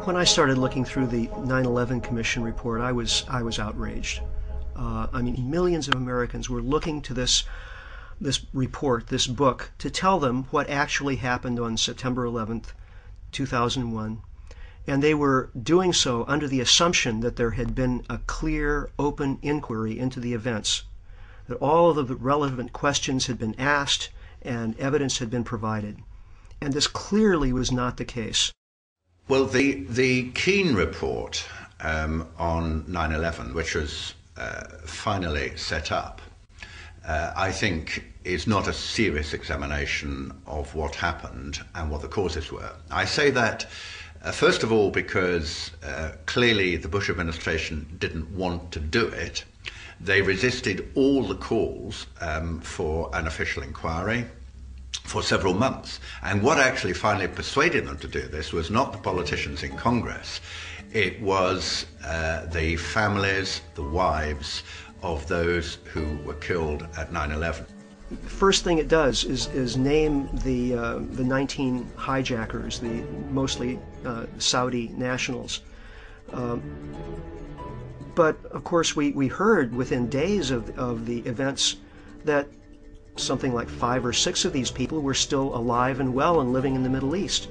When I started looking through the 9/11 Commission report, I was outraged. I mean, millions of Americans were looking to this report, this book, to tell them what actually happened on September 11th, 2001. And they were doing so under the assumption that there had been a clear, open inquiry into the events, that all of the relevant questions had been asked and evidence had been provided. And this clearly was not the case. Well, the Keane report on 9/11, which was finally set up, I think is not a serious examination of what happened and what the causes were. I say that, first of all, because clearly the Bush administration didn't want to do it. They resisted all the calls for an official inquiry for several months. And what actually finally persuaded them to do this was not the politicians in Congress. It was the families, the wives of those who were killed at 9/11. First thing it does is name the 19 hijackers, the mostly Saudi nationals. But of course we heard within days of the events that something like 5 or 6 of these people were still alive and well and living in the Middle East.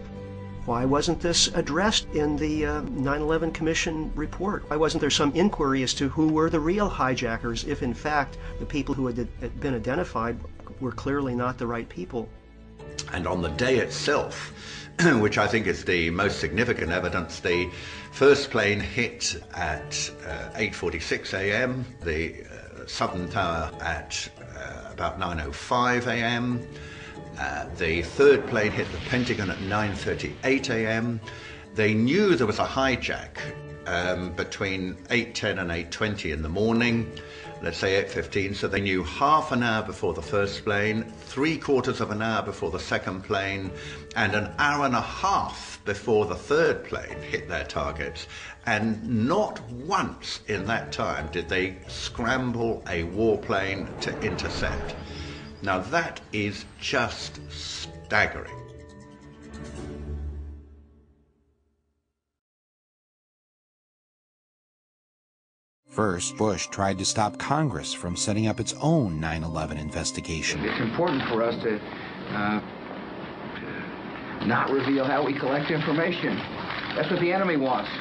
Why wasn't this addressed in the 9/11 Commission report? Why wasn't there some inquiry as to who were the real hijackers if in fact the people who had been identified were clearly not the right people? And on the day itself, which I think is the most significant evidence, the first plane hit at 8:46 a.m., the Southern Tower at about 9:05 a.m., the third plane hit the Pentagon at 9:38 a.m. They knew there was a hijack between 8:10 and 8:20 in the morning, let's say 8:15, so they knew half an hour before the first plane, 3/4 of an hour before the second plane, and an hour and a half before the third plane hit their targets. And not once in that time did they scramble a warplane to intercept. Now that is just staggering. First, Bush tried to stop Congress from setting up its own 9/11 investigation. It's important for us to not reveal how we collect information. That's what the enemy wants.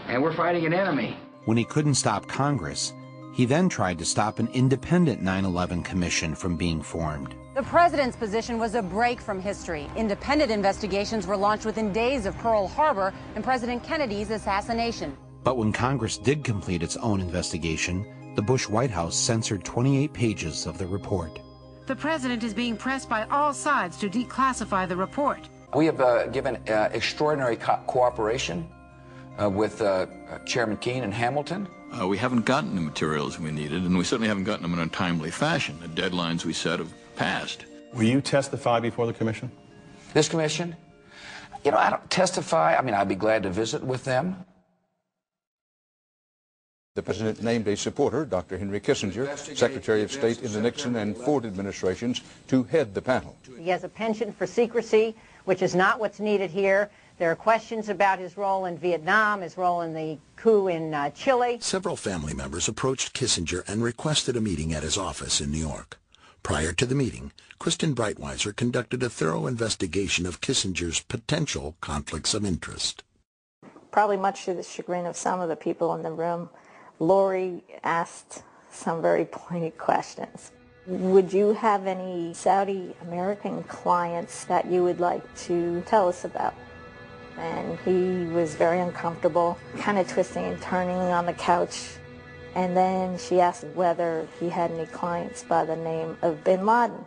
And we're fighting an enemy. When he couldn't stop Congress, he then tried to stop an independent 9/11 commission from being formed. The president's position was a break from history. Independent investigations were launched within days of Pearl Harbor and President Kennedy's assassination. But when Congress did complete its own investigation, the Bush White House censored 28 pages of the report. The president is being pressed by all sides to declassify the report. We have given extraordinary cooperation with Chairman Keane and Hamilton. We haven't gotten the materials we needed, and we certainly haven't gotten them in a timely fashion. The deadlines we set have passed. Will you testify before the commission? This commission? You know, I don't testify. I mean, I'd be glad to visit with them. The president named a supporter, Dr. Henry Kissinger, Secretary of State in the Nixon and Ford administrations, to head the panel. He has a penchant for secrecy, which is not what's needed here. There are questions about his role in Vietnam, his role in the coup in Chile. Several family members approached Kissinger and requested a meeting at his office in New York. Prior to the meeting, Kristen Breitweiser conducted a thorough investigation of Kissinger's potential conflicts of interest. Probably much to the chagrin of some of the people in the room, Lori asked some very pointed questions. Would you have any Saudi American clients that you would like to tell us about? And he was very uncomfortable, kind of twisting and turning on the couch. And then she asked whether he had any clients by the name of bin Laden.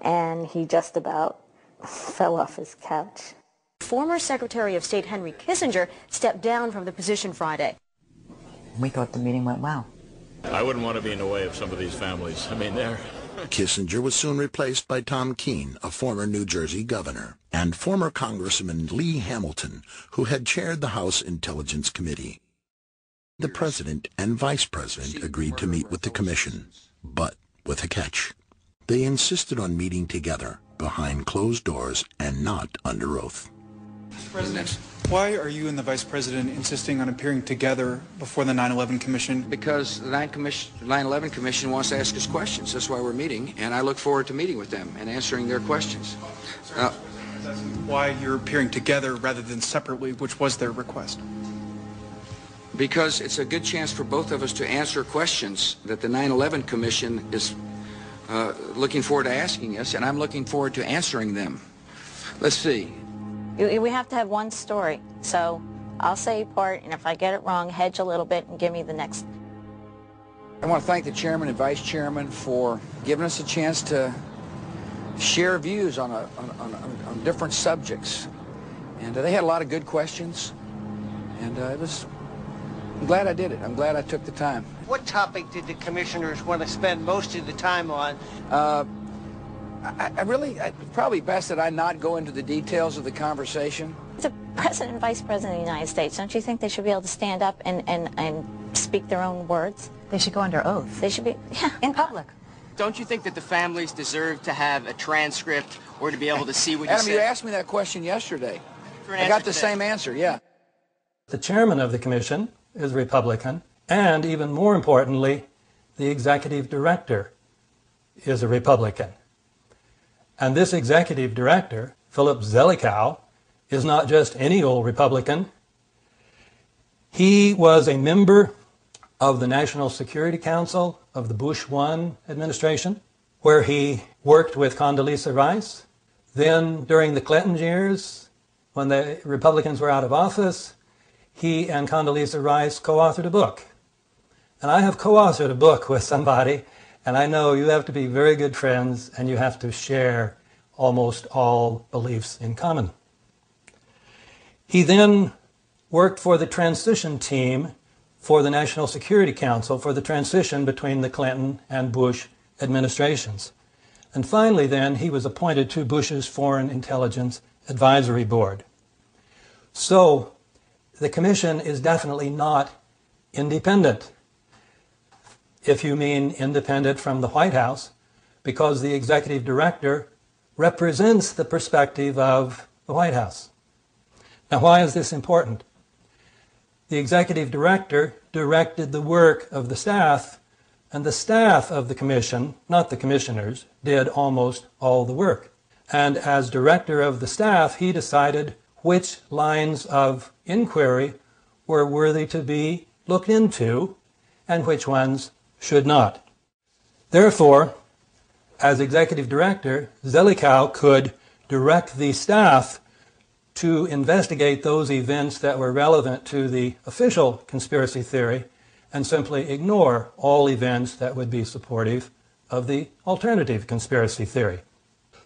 And he just about fell off his couch. Former Secretary of State Henry Kissinger stepped down from the position Friday. We thought the meeting went well. I wouldn't want to be in the way of some of these families. I mean, they're... Kissinger was soon replaced by Tom Keene, a former New Jersey governor, and former Congressman Lee Hamilton, who had chaired the House Intelligence Committee. The president and vice president agreed to meet with the commission, but with a catch. They insisted on meeting together behind closed doors and not under oath. Mr. President, why are you and the Vice President insisting on appearing together before the 9/11 Commission? Because the 9/11 Commission wants to ask us questions. That's why we're meeting, and I look forward to meeting with them and answering their questions. Why you're appearing together rather than separately, which was their request? Because it's a good chance for both of us to answer questions that the 9/11 Commission is looking forward to asking us, and I'm looking forward to answering them. Let's see. We have to have one story, so I'll say part, and if I get it wrong, hedge a little bit and give me the next. I want to thank the chairman and vice chairman for giving us a chance to share views on different subjects. And they had a lot of good questions, and I'm glad I did it. I'm glad I took the time. What topic did the commissioners want to spend most of the time on? It's probably best that I not go into the details of the conversation. The President and Vice President of the United States, don't you think they should be able to stand up and speak their own words? They should go under oath. They should be, yeah. In public. Don't you think that the families deserve to have a transcript or to be able to see what you Adam, said? you asked me that question yesterday. I got the same answer, yeah. The chairman of the commission is Republican, and even more importantly, the executive director is a Republican. And this executive director, Philip Zelikow, is not just any old Republican. He was a member of the National Security Council of the Bush I administration, where he worked with Condoleezza Rice. Then, during the Clinton years, when the Republicans were out of office, he and Condoleezza Rice co-authored a book. And I have co-authored a book with somebody, and I know you have to be very good friends and you have to share almost all beliefs in common. He then worked for the transition team for the National Security Council for the transition between the Clinton and Bush administrations. And finally then, he was appointed to Bush's Foreign Intelligence Advisory Board. So, the commission is definitely not independent, if you mean independent from the White House, because the executive director represents the perspective of the White House. Now, why is this important? The executive director directed the work of the staff, and the staff of the commission, not the commissioners, did almost all the work. And as director of the staff, he decided which lines of inquiry were worthy to be looked into and which ones should not. Therefore, as executive director, Zelikow could direct the staff to investigate those events that were relevant to the official conspiracy theory and simply ignore all events that would be supportive of the alternative conspiracy theory.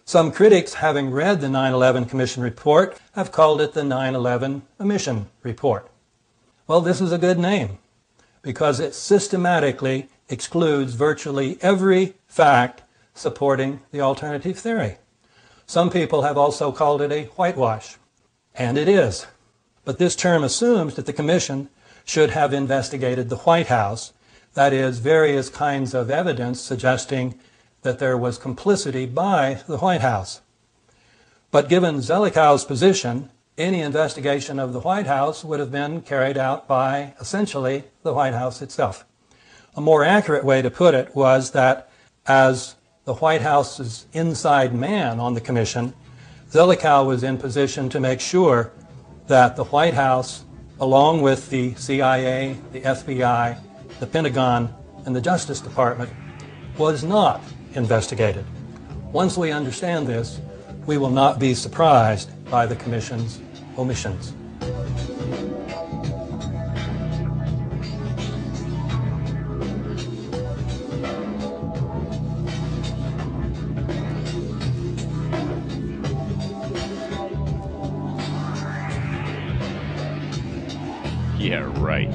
Some critics, having read the 9/11 Commission report, have called it the 9/11 Omission Report. Well, this is a good name because it systematically excludes virtually every fact supporting the alternative theory. Some people have also called it a whitewash, and it is. But this term assumes that the Commission should have investigated the White House, that is, various kinds of evidence suggesting that there was complicity by the White House. But given Zelikow's position, any investigation of the White House would have been carried out by, essentially, the White House itself. A more accurate way to put it was that as the White House's inside man on the Commission, Zelikow was in position to make sure that the White House, along with the CIA, the FBI, the Pentagon, and the Justice Department, was not investigated. Once we understand this, we will not be surprised by the Commission's omissions. Yeah, right.